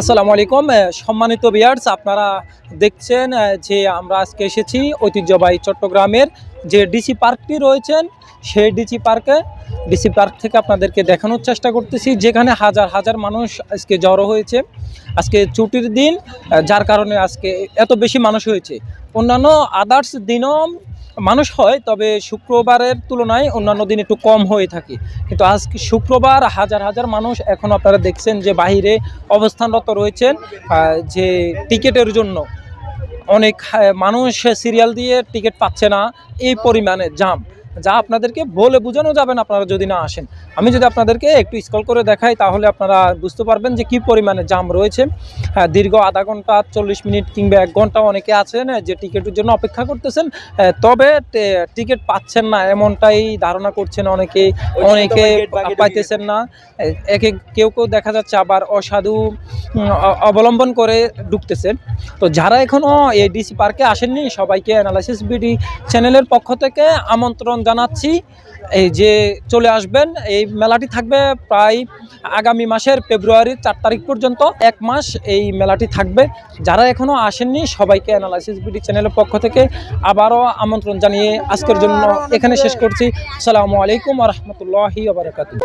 আসসালামু আলাইকুম সম্মানিত ভিউয়ার্স, আপনারা দেখছেন যে আমরা আজকে এসেছি ঐতিহ্যবাহী চট্টগ্রামের যে ডিসি পার্কটি রয়েছেন সেই ডিসি পার্ক থেকে আপনাদেরকে দেখানোর চেষ্টা করতেছি, যেখানে হাজার হাজার মানুষ আজকে জড়ো হয়েছে। আজকে ছুটির দিন, যার কারণে আজকে এত বেশি মানুষ হয়েছে। অন্যান্য আদার্স দিনও মানুষ হয়, তবে শুক্রবারের তুলনায় অন্যান্য দিন একটু কম হয়ে থাকে। কিন্তু আজকে শুক্রবার হাজার হাজার মানুষ এখন আপনারা দেখছেন যে বাহিরে অবস্থানরত রয়েছেন, যে টিকিটের জন্য অনেক মানুষ সিরিয়াল দিয়ে টিকিট পাচ্ছে না। এই পরিমাণে জাম, যা আপনাদেরকে বলে বোঝানো যাবে না আপনারা যদি না আসেন। আমি যদি আপনাদেরকে একটু স্ক্রল করে দেখাই তাহলে আপনারা বুঝতে পারবেন যে কী পরিমাণে জাম রয়েছে। দীর্ঘ আধা ঘন্টা, 40 মিনিট কিংবা 1 ঘন্টা অনেকে আছেন যে টিকিটের জন্য অপেক্ষা করতেছেন, তবে টিকিট পাচ্ছেন না এমনটাই ধারণা করছেন অনেকে পাইতেছেন না। কেউ দেখা যাচ্ছে আবার অসাধু অবলম্বন করে ঢুকতেছেন। তো যারা এখনও এই ডিসি পার্কে আসেননি, সবাইকে অ্যানালাইসিস বিডি চ্যানেলের পক্ষ থেকে আমন্ত্রণ জানাচ্ছি এই যে চলে আসবেন। এই মেলাটি থাকবে প্রায় আগামী মাসের ফেব্রুয়ারির 4 তারিখ পর্যন্ত, 1 মাস এই মেলাটি থাকবে। যারা এখনও আসেননি সবাইকে অ্যানালাইসিস বিডি চ্যানেলের পক্ষ থেকে আবারও আমন্ত্রণ জানিয়ে আজকের জন্য এখানে শেষ করছি। আসসালামু আলাইকুম ওয়া রাহমাতুল্লাহি ওয়া বারাকাতুহু।